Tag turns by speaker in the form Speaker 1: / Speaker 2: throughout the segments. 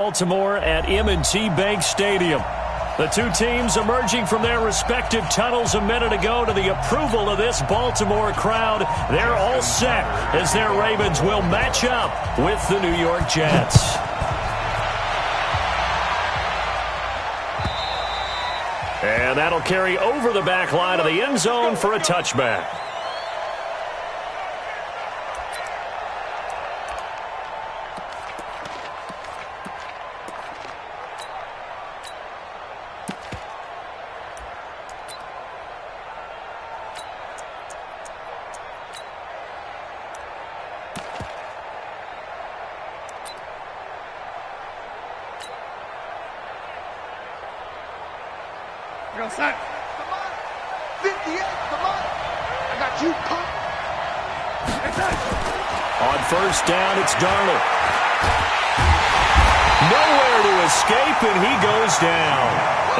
Speaker 1: Baltimore at M&T Bank Stadium. The two teams emerging from their respective tunnels a minute ago to the approval of this Baltimore crowd. They're all set as their Ravens will match up with the New York Jets. And that'll carry over the back line of the end zone for a touchback.
Speaker 2: Come on. 58, come on. I got you, punk.
Speaker 1: On first down, it's Darnold. Nowhere to escape, and he goes down.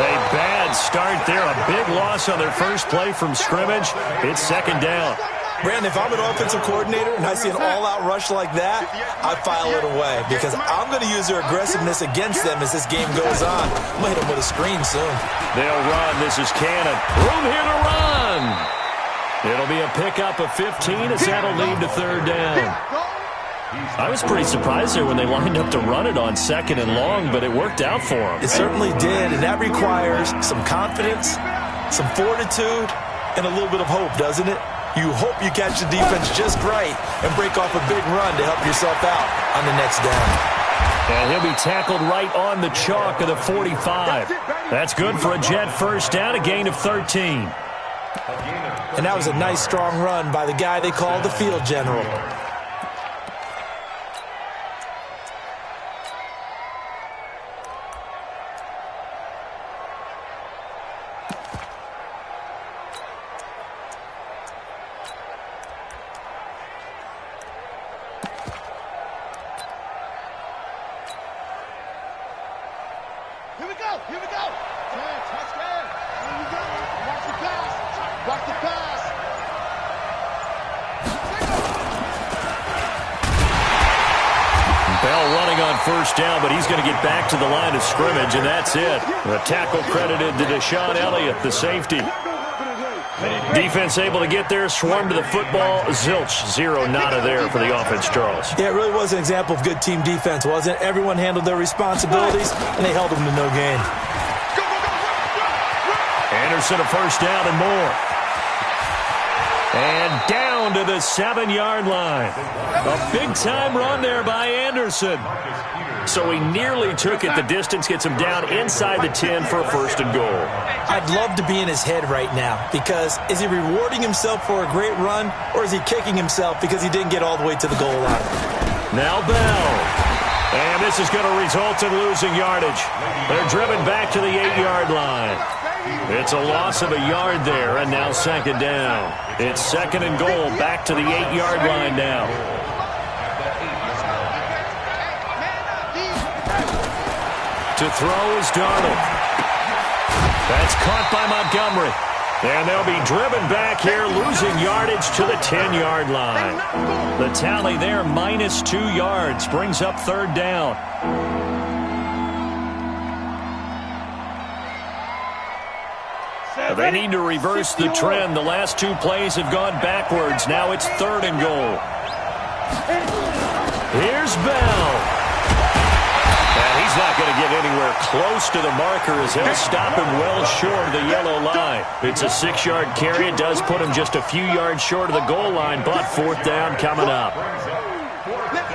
Speaker 1: A bad start there. A big loss on their first play from scrimmage. It's second down.
Speaker 3: Brandon, if I'm an offensive coordinator and I see an all-out rush like that, I file it away because I'm going to use their aggressiveness against them as this game goes on. I'm going to hit them with a screen soon.
Speaker 1: They'll run. This is Cannon. Room here to run. It'll be a pickup of 15 as that'll lead to third down. I was pretty surprised there when they lined up to run it on second and long, but it worked out for them.
Speaker 3: It certainly did, and that requires some confidence, some fortitude, and a little bit of hope, doesn't it? You hope you catch the defense just right and break off a big run to help yourself out on the next down.
Speaker 1: And he'll be tackled right on the chalk of the 45. That's good for a Jet first down, a gain of 13.
Speaker 3: And that was a nice, strong run by the guy they called the field general.
Speaker 2: Here we go. Touchdown. Here we go. Watch the pass. Watch the pass.
Speaker 1: Bell running on first down, but he's going to get back to the line of scrimmage, and that's it. The tackle credited to Deshaun Elliott, the safety. Defense able to get there, swarm to the football. Zilch, zero, nada there for the offense, Charles.
Speaker 3: Yeah, it really was an example of good team defense, wasn't it? Everyone handled their responsibilities, and they held them to no gain.
Speaker 1: Anderson a first down and more. And down to the 7-yard line. A big-time run there by Anderson. So he nearly took it the distance, gets him down inside the 10 for a first and goal.
Speaker 3: I'd love to be in his head right now because is he rewarding himself for a great run or is he kicking himself because he didn't get all the way to the goal line?
Speaker 1: Now Bell. And this is going to result in losing yardage. They're driven back to the 8-yard line. It's a loss of a yard there, and now second down. It's second and goal, back to the 8-yard line now. To throw is Darnold. That's caught by Montgomery. And they'll be driven back here, losing yardage to the 10-yard line. The tally there, -2 yards, brings up third down. They need to reverse the trend. The last two plays have gone backwards. Now it's third and goal. Here's Bell. And he's not going to get anywhere close to the marker as they'll stop him well short of the yellow line. It's a 6-yard carry. It does put him just a few yards short of the goal line, but fourth down coming up.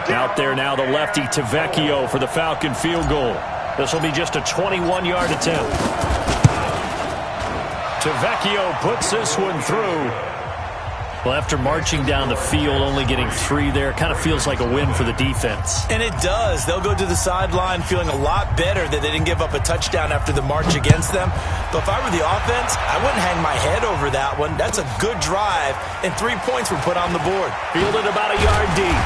Speaker 1: Out there now, the lefty Tavecchio for the Falcon field goal. This will be just a 21-yard attempt. Tavecchio puts this one through. Well, after marching down the field, only getting 3 there, kind of feels like a win for the defense.
Speaker 3: And it does. They'll go to the sideline feeling a lot better that they didn't give up a touchdown after the march against them. But if I were the offense, I wouldn't hang my head over that one. That's a good drive, and 3 points were put on the board.
Speaker 1: Fielded about a yard deep.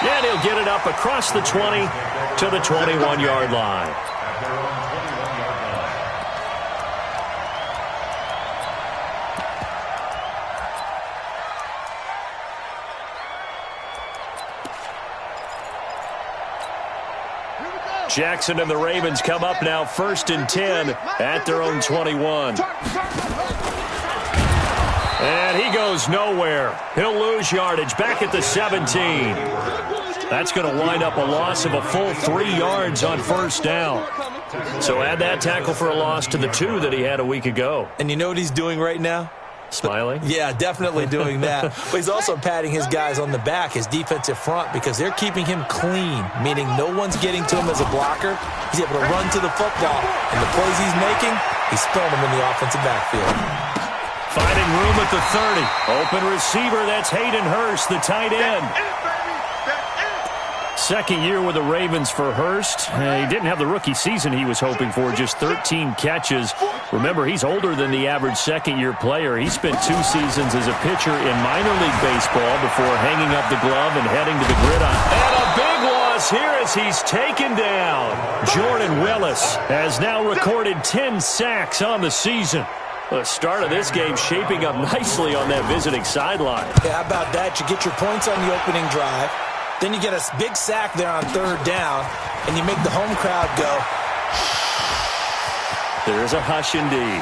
Speaker 1: And he'll get it up across the 20 to the 21-yard line. Jackson and the Ravens come up now 1st and 10 at their own 21. And he goes nowhere. He'll lose yardage back at the 17. That's going to wind up a loss of a full 3 yards on 1st down. So add that tackle for a loss to the 2 that he had a week ago.
Speaker 3: And you know what he's doing right now?
Speaker 1: Smiling?
Speaker 3: Yeah, definitely doing that. But he's also patting his guys on the back, his defensive front, because they're keeping him clean, meaning no one's getting to him as a blocker. He's able to run to the football, and the plays he's making, he's throwing them in the offensive backfield.
Speaker 1: Finding room at the 30. Open receiver, that's Hayden Hurst, the tight end. Second year with the Ravens for Hurst. He didn't have the rookie season he was hoping for, just 13 catches. Remember, he's older than the average second-year player. He spent 2 seasons as a pitcher in minor league baseball before hanging up the glove and heading to the gridiron. And a big loss here as he's taken down. Jordan Willis has now recorded 10 sacks on the season. The start of this game shaping up nicely on that visiting sideline.
Speaker 3: Yeah, how about that? You get your points on the opening drive. Then you get a big sack there on 3rd down, and you make the home crowd go.
Speaker 1: There's a hush indeed.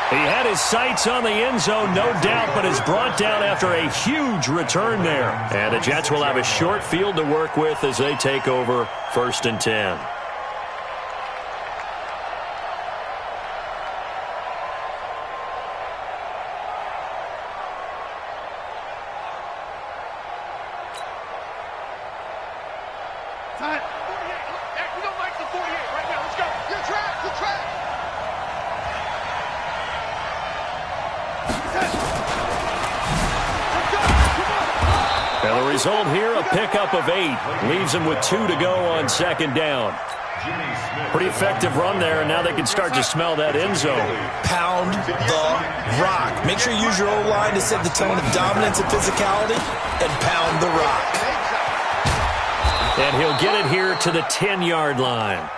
Speaker 1: He had his sights on the end zone, no doubt, but is brought down after a huge return there. And the Jets will have a short field to work with as they take over 1st and 10. Result here, a pickup of 8. Leaves him with 2 to go on 2nd down. Pretty effective run there, and now they can start to smell that end zone.
Speaker 3: Pound the rock. Make sure you use your O-line to set the tone of dominance and physicality, and pound the rock.
Speaker 1: And he'll get it here to the 10-yard line.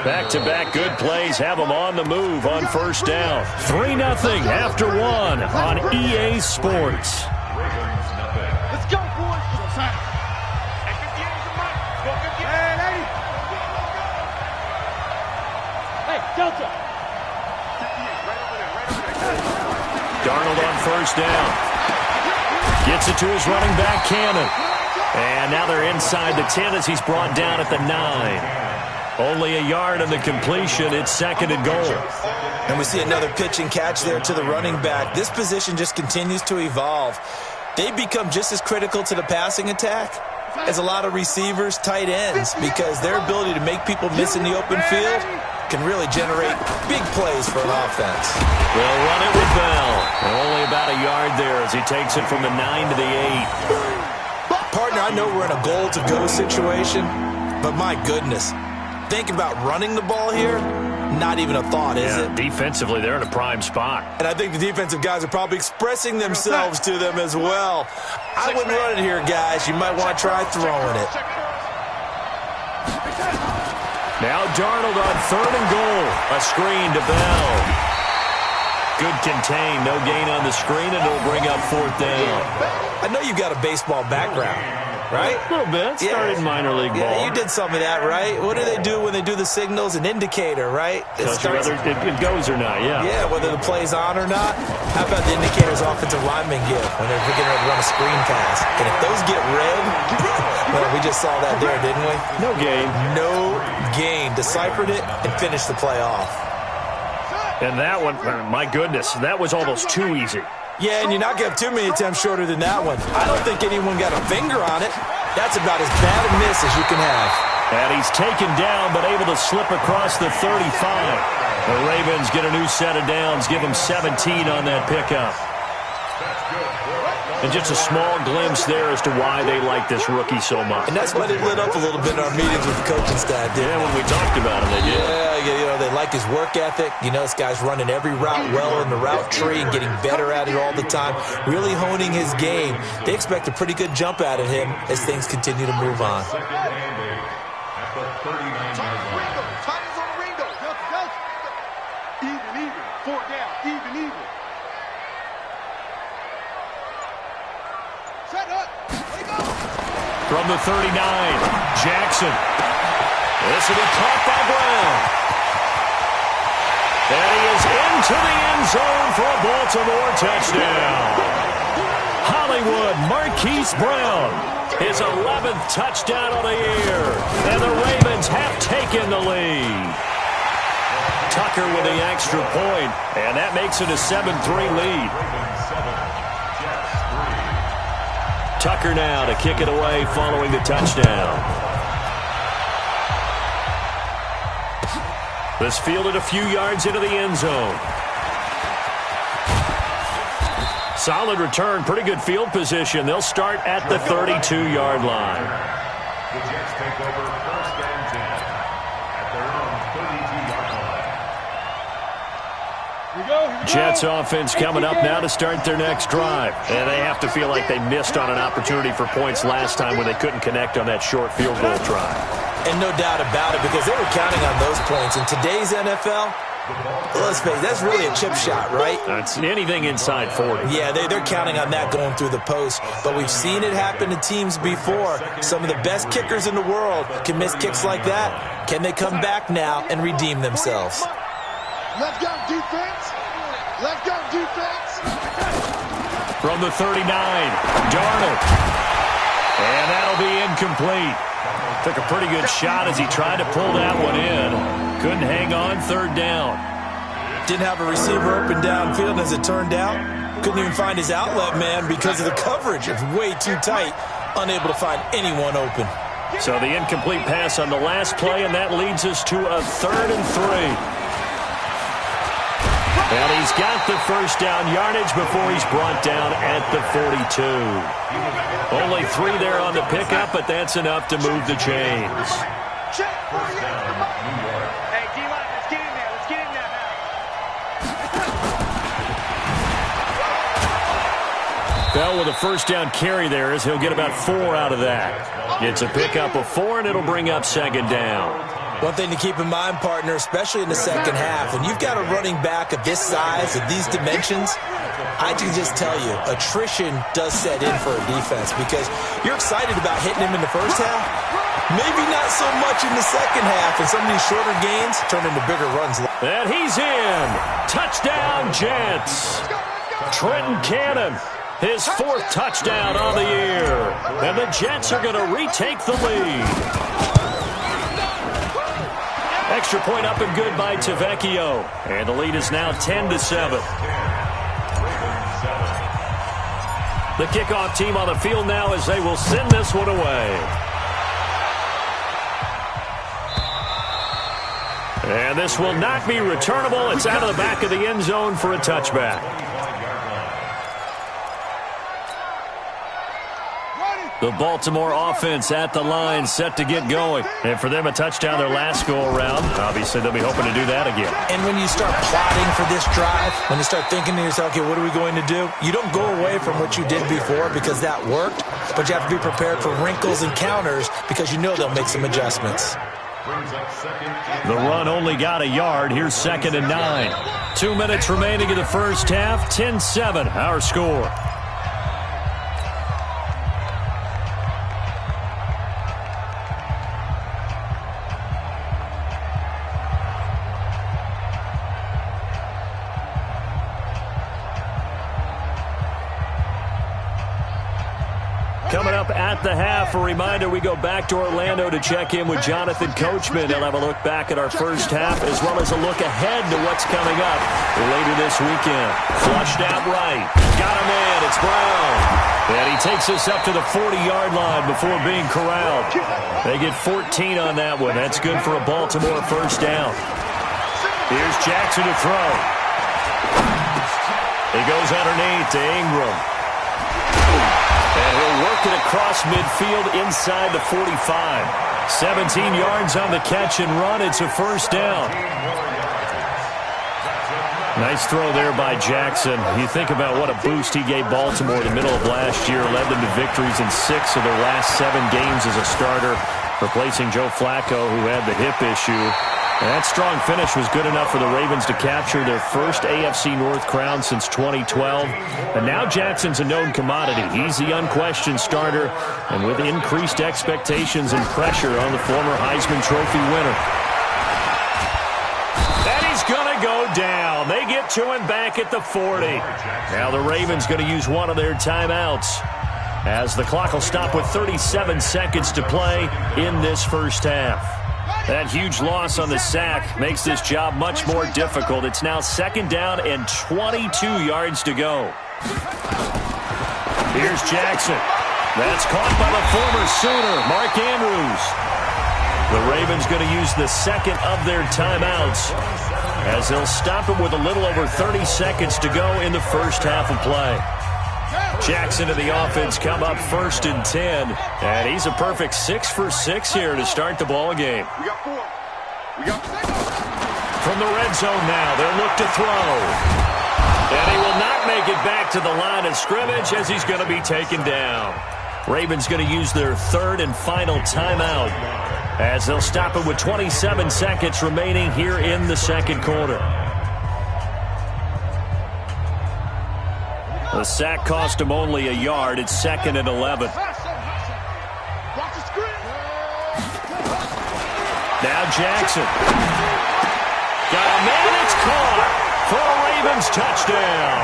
Speaker 1: Back-to-back good plays have them on the move on 1st down. 3-0 after 1 on EA Sports.
Speaker 2: Let's go, boys. Hey, Delta.
Speaker 1: Darnold on 1st down. Gets it to his running back, Cannon. And now they're inside the 10 as he's brought down at the 9. Only a yard on the completion. It's 2nd and goal.
Speaker 3: And we see another pitch and catch there to the running back. This position just continues to evolve. They become just as critical to the passing attack as a lot of receivers, tight ends, because their ability to make people miss in the open field can really generate big plays for an offense.
Speaker 1: They'll run it with Bell. Only about a yard there as he takes it from the 9 to the 8.
Speaker 3: Partner, I know we're in a goal-to-go situation, but my goodness, thinking about running the ball here, not even a thought, is it?
Speaker 1: Defensively, they're in a prime spot.
Speaker 3: And I think the defensive guys are probably expressing themselves to them as well. I wouldn't run it here, guys. You might want to try throwing it.
Speaker 1: Now Darnold on 3rd and goal. A screen to Bell. Good contain. No gain on the screen, and it'll bring up 4th down.
Speaker 3: I know you got a baseball background, right?
Speaker 1: A little bit. Started in minor league ball.
Speaker 3: Yeah, you did some of that, right? What do they do when they do the signals? An indicator, right?
Speaker 1: Whether it goes or not, yeah.
Speaker 3: Yeah, whether the play's on or not. How about the indicators offensive linemen give when they're getting ready to run a screen pass? And if those get red, well, we just saw that there, didn't we?
Speaker 1: No gain.
Speaker 3: No gain. Deciphered it and finished the play off.
Speaker 1: And that one, my goodness, that was almost too easy.
Speaker 3: Yeah, and you're not going to have too many attempts shorter than that one. I don't think anyone got a finger on it. That's about as bad a miss as you can have.
Speaker 1: And he's taken down, but able to slip across the 35. The Ravens get a new set of downs, give them 17 on that pickup. And just a small glimpse there as to why they like this rookie so much.
Speaker 3: And that's why they lit up a little bit in our meetings with the coaching staff, didn't
Speaker 1: they? When we talked about him, they did.
Speaker 3: Yeah, you know, they like his work ethic. You know, this guy's running every route well in the route tree and getting better at it all the time, really honing his game. They expect a pretty good jump out of him as things continue to move on.
Speaker 2: Even, 4 down, even.
Speaker 1: From the 39, Jackson. This will be caught by Brown. And he is into the end zone for a Baltimore touchdown. Hollywood Marquise Brown, his 11th touchdown of the year. And the Ravens have taken the lead. Tucker with the extra point, and that makes it a 7-3 lead. Tucker now to kick it away following the touchdown. This fielded a few yards into the end zone. Solid return, pretty good field position. They'll start at the 32-yard line.
Speaker 4: The Jets take over 1st and 10 at their own 32-yard line.
Speaker 1: Jets offense coming up now to start their next drive. And they have to feel like they missed on an opportunity for points last time when they couldn't connect on that short field goal try.
Speaker 3: And no doubt about it, because they were counting on those points. In today's NFL, let's face it, that's really a chip shot, right?
Speaker 1: That's anything inside 40.
Speaker 3: Yeah, they're counting on that going through the post. But we've seen it happen to teams before. Some of the best kickers in the world can miss kicks like that. Can they come back now and redeem themselves?
Speaker 2: Let's go, defense. Let's go, defense.
Speaker 1: From the 39, Darnold. And that'll be incomplete. Took a pretty good shot as he tried to pull that one in. Couldn't hang on, 3rd down.
Speaker 3: Didn't have a receiver open downfield, as it turned out. Couldn't even find his outlet man because of the coverage. It's way too tight. Unable to find anyone open.
Speaker 1: So the incomplete pass on the last play, and that leads us to a 3rd and 3. And he's got the first down yardage before he's brought down at the 42. Only 3 there on the pickup, but that's enough to move the chains.
Speaker 2: Check.
Speaker 5: Hey, D-line, let's get in there. Let's get in there now.
Speaker 1: Bell with a first down carry there as he'll get about 4 out of that. It's a pickup of 4, and it'll bring up 2nd down.
Speaker 3: One thing to keep in mind, partner, especially in the second half, when you've got a running back of this size, of these dimensions, I can just tell you, attrition does set in for a defense because you're excited about hitting him in the first half. Maybe not so much in the second half, and some of these shorter gains turn into bigger runs.
Speaker 1: And he's in. Touchdown, Jets. Trenton Cannon, his 4th touchdown on the year. And the Jets are going to retake the lead. Extra point up and good by Tavecchio. And the lead is now 10-7. The kickoff team on the field now as they will send this one away. And this will not be returnable. It's out of the back of the end zone for a touchback. The Baltimore offense at the line, set to get going. And for them, a touchdown their last go-around. Obviously, they'll be hoping to do that again.
Speaker 3: And when you start plotting for this drive, when you start thinking to yourself, okay, what are we going to do? You don't go away from what you did before because that worked, but you have to be prepared for wrinkles and counters because you know they'll make some adjustments.
Speaker 1: The run only got a yard. Here's 2nd and 9. 2 minutes remaining in the first half. 10-7, our score. Coming up at the half, a reminder, we go back to Orlando to check in with Jonathan Coachman. He'll have a look back at our first half as well as a look ahead to what's coming up later this weekend. Flushed out right. Got him in. It's Brown. And he takes us up to the 40-yard line before being corralled. They get 14 on that one. That's good for a Baltimore first down. Here's Jackson to throw. He goes underneath to Ingram. And he'll work it across midfield inside the 45. 17 yards on the catch and run. It's a first down. Nice throw there by Jackson. You think about what a boost he gave Baltimore in the middle of last year. Led them to victories in 6 of their last 7 games as a starter, replacing Joe Flacco, who had the hip issue. That strong finish was good enough for the Ravens to capture their first AFC North crown since 2012. And now Jackson's a known commodity. He's the unquestioned starter, and with increased expectations and pressure on the former Heisman Trophy winner. And he's going to go down. They get to him back at the 40. Now the Ravens going to use one of their timeouts, as the clock will stop with 37 seconds to play in this first half. That huge loss on the sack makes this job much more difficult. It's now 2nd down and 22 yards to go. Here's Jackson. That's caught by the former Sooner, Mark Andrews. The Ravens going to use the second of their timeouts, as they'll stop him with a little over 30 seconds to go in the first half of play. Jackson and the offense come up 1st and 10, and he's a perfect 6 for 6 here to start the ball game. From the red zone now, they'll look to throw. And he will not make it back to the line of scrimmage, as he's going to be taken down. Ravens going to use their 3rd and final timeout, as they'll stop him with 27 seconds remaining here in the second quarter. The sack cost him only a yard. It's 2nd and 11. Now Jackson. Got a man, it's caught for a Ravens touchdown.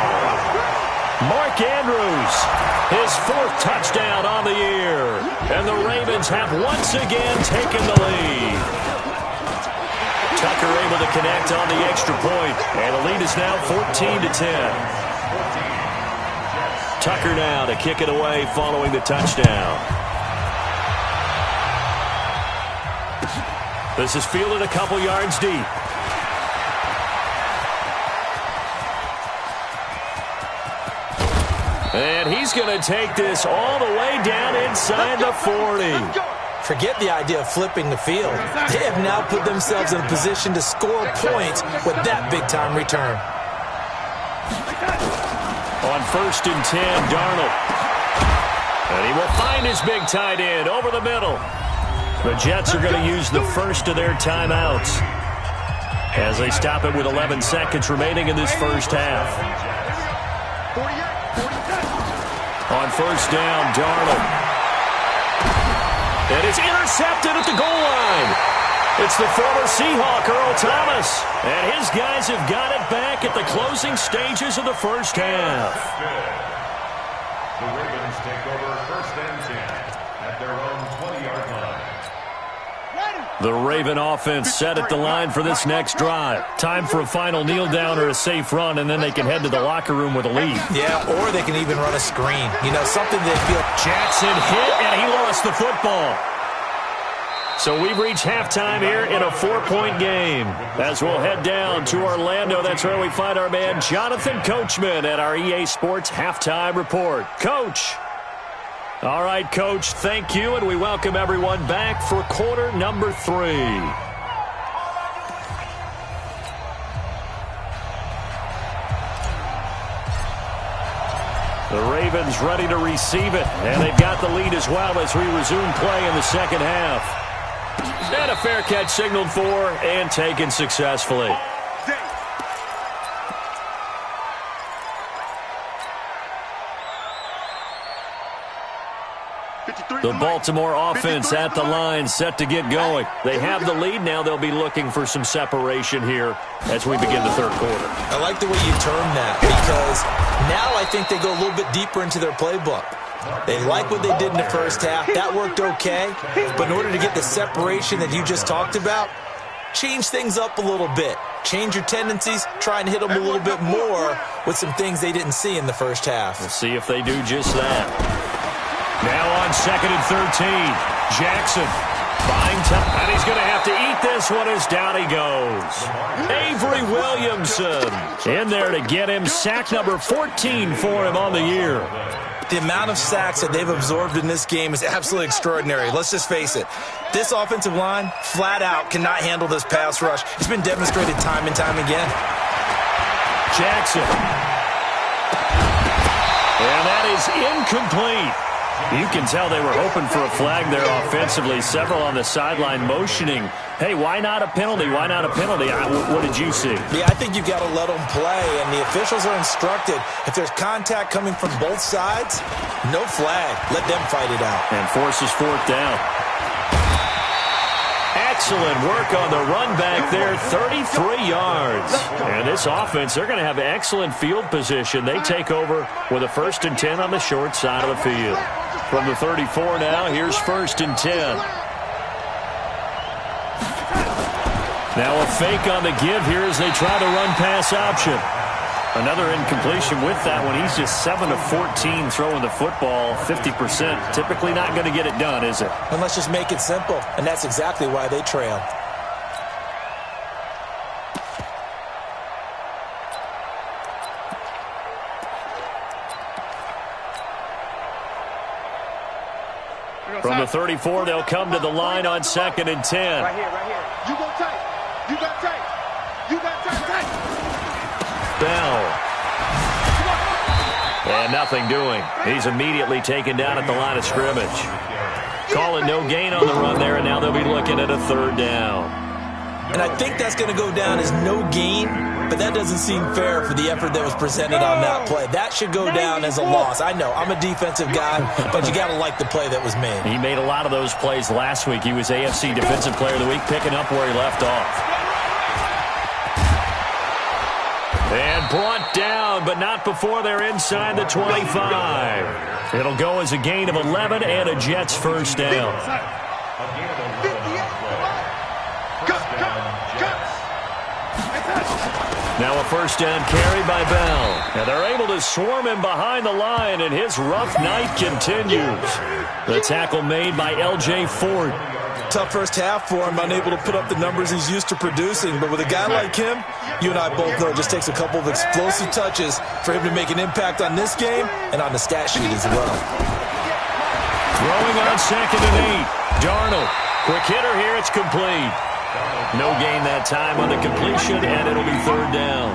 Speaker 1: Mark Andrews, his 4th touchdown on the year. And the Ravens have once again taken the lead. Tucker able to connect on the extra point, and the lead is now 14-10. Tucker now to kick it away following the touchdown. This is fielded a couple yards deep. And he's going to take this all the way down inside the 40.
Speaker 3: Forget the idea of flipping the field. They have now put themselves in a position to score points with that big-time return.
Speaker 1: On 1st and 10, Darnold. And he will find his big tight end over the middle. The Jets are going to use the first of their timeouts, as they stop it with 11 seconds remaining in this first half. On 1st down, Darnold. And it's intercepted at the goal line. It's the former Seahawk, Earl Thomas. And his guys have got it back at the closing stages of the first half.
Speaker 4: The Ravens take over 1st and 10 at their own 20-yard line.
Speaker 1: The Raven offense set at the line for this next drive. Time for a final kneel down or a safe run, and then they can head to the locker room with a lead.
Speaker 3: Yeah, or they can even run a screen. You know, something they feel.
Speaker 1: Jackson hit, and he lost the football. So we've reached halftime here in a 4-point game, as we'll head down to Orlando. That's where we find our man Jonathan Coachman at our EA Sports Halftime Report. Coach. All right, Coach, thank you, and we welcome everyone back for quarter number 3. The Ravens ready to receive it, and they've got the lead as well as we resume play in the second half. And a fair catch signaled for and taken successfully. The Baltimore offense at the line, set to get going. They have the lead. Now they'll be looking for some separation here as we begin the third quarter.
Speaker 3: I like the way you term that, because now I think they go a little bit deeper into their playbook. They like what they did in the first half. That worked okay. But in order to get the separation that you just talked about, change things up a little bit. Change your tendencies. Try and hit them a little bit more with some things they didn't see in the first half.
Speaker 1: We'll see if they do just that. Now on 2nd and 13, Jackson buying time, and he's going to have to eat this one as down he goes. Avery Williamson in there to get him sack number 14 for him on the year.
Speaker 3: The amount of sacks that they've absorbed in this game is absolutely extraordinary. Let's just face it. This offensive line, flat out, cannot handle this pass rush. It's been demonstrated time and time again.
Speaker 1: Jackson. And that is incomplete. You can tell they were hoping for a flag there offensively. Several on the sideline motioning, hey, why not a penalty? Why not a penalty? What did you see?
Speaker 3: Yeah, I think you've got to let them play, and the officials are instructed, if there's contact coming from both sides, no flag. Let them fight it out.
Speaker 1: And forces fourth down. Excellent work on the run back there, 33 yards. And this offense, they're going to have excellent field position. They take over with a 1st and 10 on the short side of the field. From the 34 now, here's 1st and 10. Now a fake on the give here as they try to run pass option. Another incompletion with that one. He's just 7 of 14 throwing the football, 50%. Typically not going to get it done, is it?
Speaker 3: And let's just make it simple, and that's exactly why they trail.
Speaker 1: From the 34, they'll come to the line on 2nd and 10.
Speaker 5: Right here, right here.
Speaker 2: You go tight. You got tight. You got tight.
Speaker 1: Bell. And nothing doing. He's immediately taken down at the line of scrimmage. Call it no gain on the run there, and now they'll be looking at a 3rd down.
Speaker 3: And I think that's going to go down as no gain, but that doesn't seem fair for the effort that was presented on that play. That should go down as a loss. I know, I'm a defensive guy, but you got to like the play that was made.
Speaker 1: He made a lot of those plays last week. He was AFC Defensive Player of the Week, picking up where he left off. And brought down, but not before they're inside the 25. It'll go as a gain of 11 and a Jets 1st down. Now a 1st down carry by Bell. And they're able to swarm him behind the line, and his rough night continues. The tackle made by L.J. Ford.
Speaker 3: Tough first half for him, unable to put up the numbers he's used to producing. But with a guy like him, you and I both know it just takes a couple of explosive touches for him to make an impact on this game and on the stat sheet as well.
Speaker 1: Throwing on 2nd and 8. Darnold. Quick hitter here. It's complete. No gain that time on the completion, and it'll be 3rd down.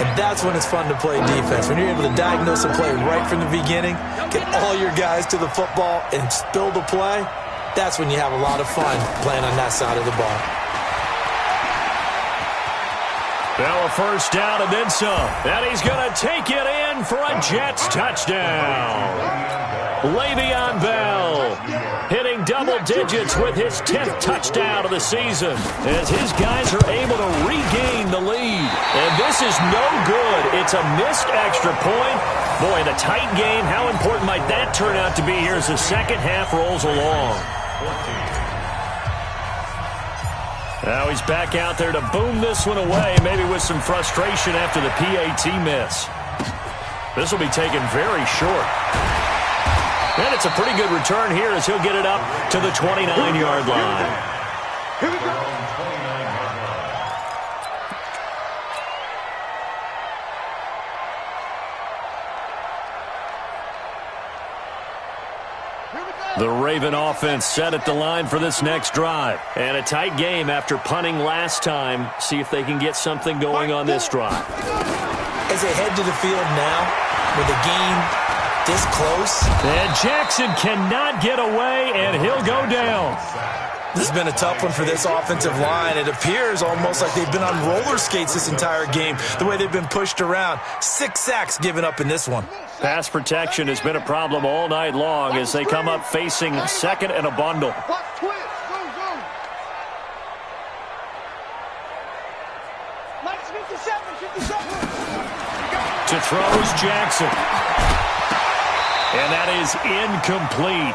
Speaker 3: And that's when it's fun to play defense. When you're able to diagnose a play right from the beginning, get all your guys to the football, and spill the play, that's when you have a lot of fun playing on that side of the ball.
Speaker 1: Bell a 1st down and then some. And he's going to take it in for a Jets touchdown. Le'Veon Bell hitting double digits with his 10th touchdown of the season as his guys are able to regain the lead. And this is no good. It's a missed extra point. Boy, in a tight game, how important might that turn out to be here as the second half rolls along? Now he's back out there to boom this one away, maybe with some frustration after the PAT miss. This will be taken very short. And it's a pretty good return here as he'll get it up to the 29-yard line.
Speaker 2: Here we go.
Speaker 1: The Raven offense set at the line for this next drive. And a tight game after punting last time. See if they can get something going on this drive.
Speaker 3: As they head to the field now, with the game this close.
Speaker 1: And Jackson cannot get away, and he'll go down.
Speaker 3: This has been a tough one for this offensive line. It appears almost like they've been on roller skates this entire game, the way they've been pushed around. 6 sacks given up in this one.
Speaker 1: Pass protection has been a problem all night long as they come up facing 2nd and a bundle. To throws Jackson. And that is incomplete.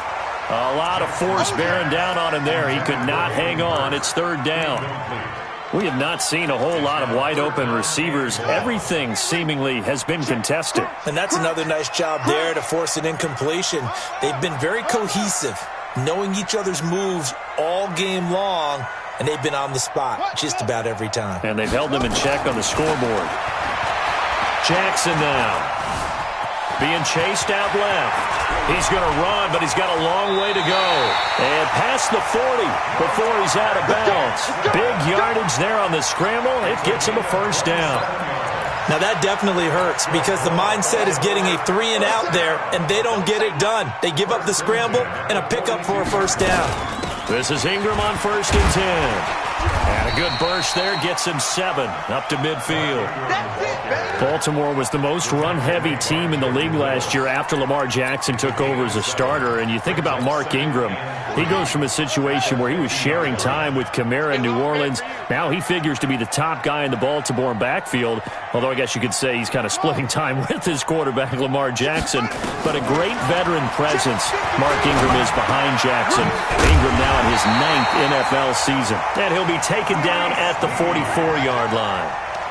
Speaker 1: A lot of force bearing down on him there. He could not hang on. It's 3rd down. We have not seen a whole lot of wide-open receivers. Everything seemingly has been contested.
Speaker 3: And that's another nice job there to force an incompletion. They've been very cohesive, knowing each other's moves all game long, and they've been on the spot just about every time.
Speaker 1: And they've held them in check on the scoreboard. Jackson now. Being chased out left. He's going to run, but he's got a long way to go. And past the 40 before he's out of bounds. Big yardage there on the scramble. It gets him a 1st down.
Speaker 3: Now that definitely hurts because the mindset is getting a 3 and out there, and they don't get it done. They give up the scramble and a pickup for a first down.
Speaker 1: This is Ingram on 1st and 10. And a good burst there gets him 7 up to midfield. Baltimore was the most run-heavy team in the league last year after Lamar Jackson took over as a starter. And you think about Mark Ingram, he goes from a situation where he was sharing time with Kamara in New Orleans. Now he figures to be the top guy in the Baltimore backfield, although I guess you could say he's kind of splitting time with his quarterback, Lamar Jackson. But a great veteran presence Mark Ingram is behind Jackson. Ingram now in his 9th NFL season. And he'll be taken down at the 44-yard line.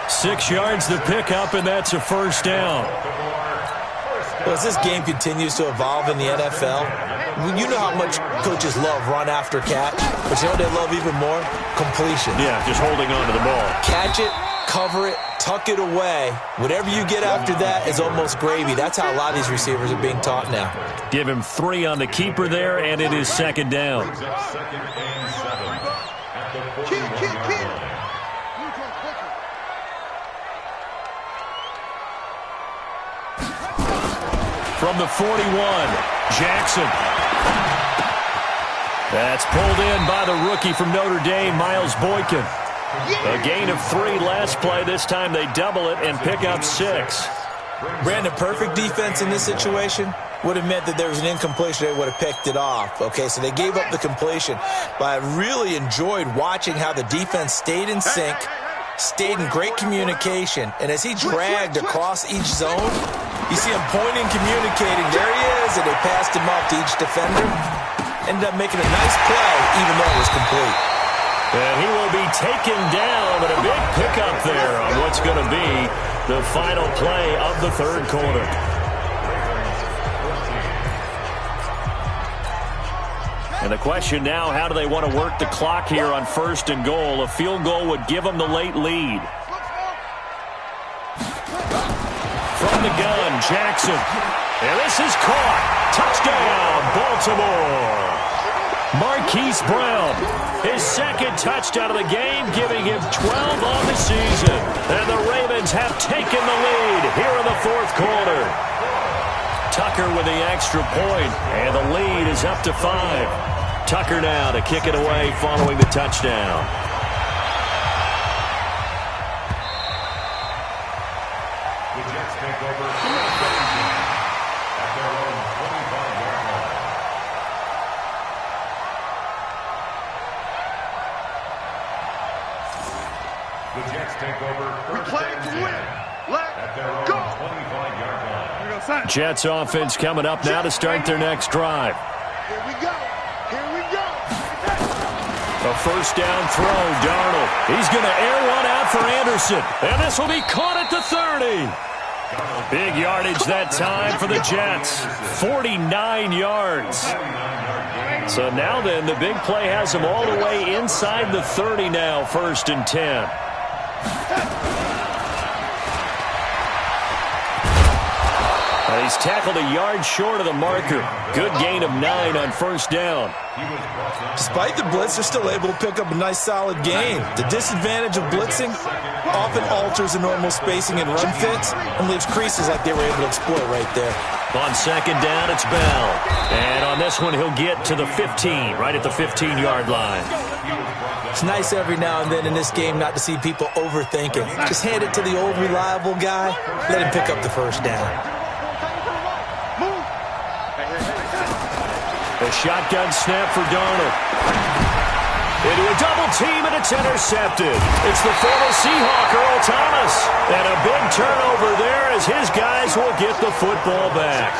Speaker 1: 6 yards the pickup, and that's a first down.
Speaker 3: Well, as this game continues to evolve in the NFL, you know how much coaches love run after catch, but you know what they love even more? Completion.
Speaker 1: Yeah, just holding on to the ball.
Speaker 3: Catch it, cover it, tuck it away. Whatever you get after that is almost gravy. That's how a lot of these receivers are being taught now.
Speaker 1: Give him 3 on the keeper there, and it is 2nd down. From the 41, Jackson. That's pulled in by the rookie from Notre Dame, Miles Boykin. A gain of 3 last play. This time they double it and pick up 6.
Speaker 3: Brandon, perfect defense in this situation would have meant that there was an incompletion. They would have picked it off. Okay, so they gave up the completion. But I really enjoyed watching how the defense stayed in sync, stayed in great communication. And as he dragged across each zone, you see him pointing, communicating. There he is, and they passed him off to each defender. Ended up making a nice play, even though it was complete.
Speaker 1: And he will be taken down, but a big pickup there on what's going to be the final play of the 3rd quarter. And the question now, how do they want to work the clock here on 1st and goal? A field goal would give them the late lead. From the gun, Jackson. And this is caught. Touchdown, Baltimore. Marquise Brown, his 2nd touchdown of the game, giving him 12 on the season. And the Ravens have taken the lead here in the 4th quarter. Tucker with the extra point, and the lead is up to 5. Tucker now to kick it away following the touchdown.
Speaker 4: The Jets take over at their own 25-yard line. The Jets take over first and 10 at their own 25-yard line.
Speaker 1: Jets offense coming up now to start their next drive.
Speaker 2: Here we go. Here we go.
Speaker 1: A first down throw, Darnold. He's going to air one out for Anderson. And this will be caught at the 30. Big yardage that time for the Jets. 49 yards. So now then, the big play has them all the way inside the 30 now, 1st and 10. He's tackled a yard short of the marker. Good gain of 9 on 1st down.
Speaker 3: Despite the blitz, they're still able to pick up a nice, solid gain. The disadvantage of blitzing often alters the normal spacing and run fits and leaves creases like they were able to exploit right there.
Speaker 1: On 2nd down, it's Bell. And on this one, he'll get to the 15, right at the 15-yard line.
Speaker 3: It's nice every now and then in this game not to see people overthinking. Just hand it to the old reliable guy, let him pick up the first down.
Speaker 1: A shotgun snap for Darnold. Into a double team, and it's intercepted. It's the former Seahawk, Earl Thomas. And a big turnover there as his guys will get the football back.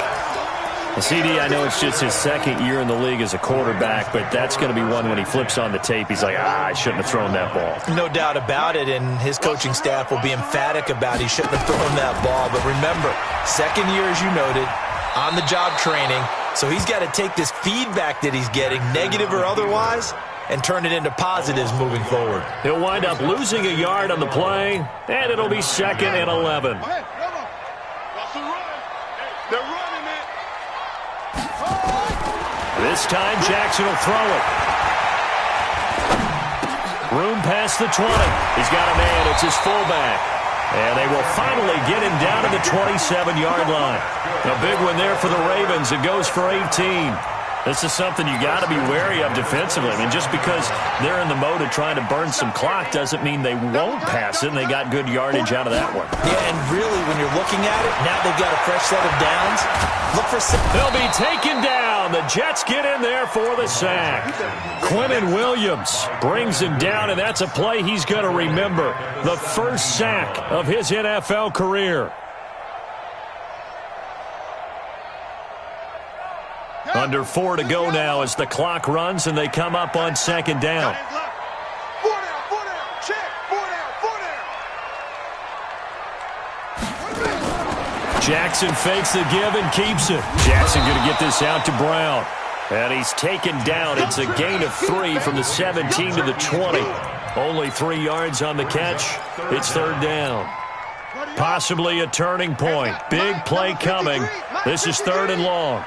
Speaker 1: Well, CD, I know it's just his 2nd year in the league as a quarterback, but that's going to be one when he flips on the tape. He's like, I shouldn't have thrown that ball.
Speaker 3: No doubt about it, and his coaching staff will be emphatic about he shouldn't have thrown that ball. But remember, 2nd year, as you noted, on-the-job training. So he's got to take this feedback that he's getting, negative or otherwise, and turn it into positives moving forward.
Speaker 1: He'll wind up losing a yard on the play, and it'll be 2nd and 11. This time, Jackson will throw it. Room past the 20. He's got a man. It's his fullback. And they will finally get him down to the 27-yard line. A big one there for the Ravens. It goes for 18. This is something you got to be wary of defensively. I mean, just because they're in the mode of trying to burn some clock doesn't mean they won't pass it, and they got good yardage out of that one.
Speaker 3: Yeah, and really, when you're looking at it, now they've got a fresh set of downs. Look for...
Speaker 1: They'll be taken down. The Jets get in there for the sack. Quinnen Williams brings him down, and that's a play he's going to remember. The first sack of his NFL career. Under 4 to go now as the clock runs and they come up on second down. Jackson fakes the give and keeps it. Jackson going to get this out to Brown. And he's taken down. It's a gain of 3 from the 17 to the 20. Only 3 yards on the catch. It's third down. Possibly a turning point. Big play coming. This is third and long.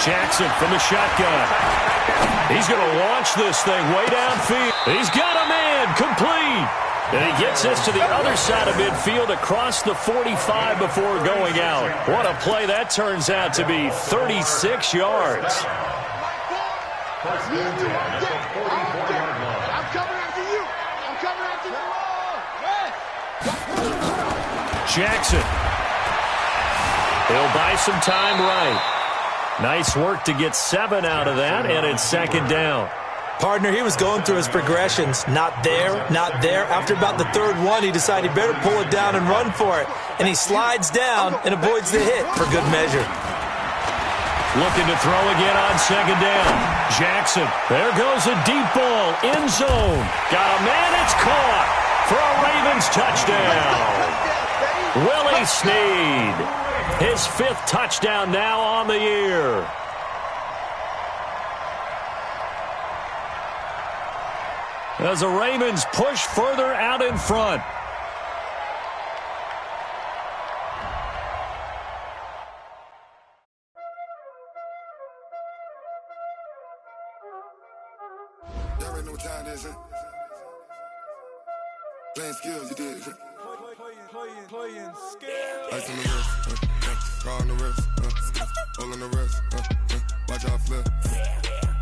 Speaker 1: Jackson from the shotgun. He's going to launch this thing way downfield. He's got a man complete. And he gets this to the other side of midfield across the 45 before going out. What a play that turns out to be. 36 yards.
Speaker 2: I'm coming after you. I'm coming after you.
Speaker 1: Jackson. He'll buy some time right. Nice work to get 7 out of that, and it's second down.
Speaker 3: Partner, he was going through his progressions. Not there, not there. After about the third one, he decided he better pull it down and run for it. And he slides down and avoids the hit for good measure.
Speaker 1: Looking to throw again on second down. Jackson, there goes a deep ball, end zone. Got a man, it's caught for a Ravens touchdown. Willie Snead. His 5th touchdown now on the year. As the Ravens push further out in front.
Speaker 6: Y'all already know what time it is, huh? Playing skills, you did. Playing skills. Ice on the wrist, car on the wrist, hole in the wrist, watch how I flip,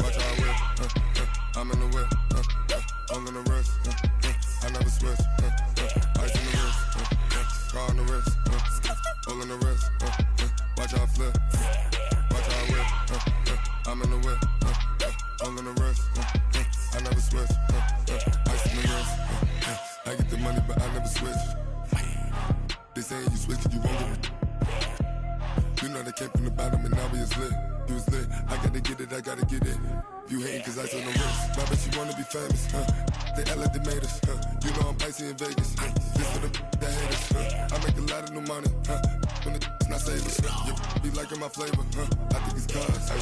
Speaker 6: watch how I whip, I'm in the whip, hole in the wrist, I never switch, ice on the wrist, car on the wrist, hole in the wrist, watch how I flip, watch how I whip, I'm in the whip, hole in the wrist, I never switch, ice on the wrist, I get the money but I never switch. They saying you switch cause you won't get it. You know they came from the bottom and now we is lit. You was lit, I gotta get it, I gotta get it. You hating cause ice on the wrist. I bet you wanna be famous, They act like they made us, You know I'm icy in Vegas, This for the that hate us, I make a lot of new money, When the not save us, You be liking my flavor, I think it's cause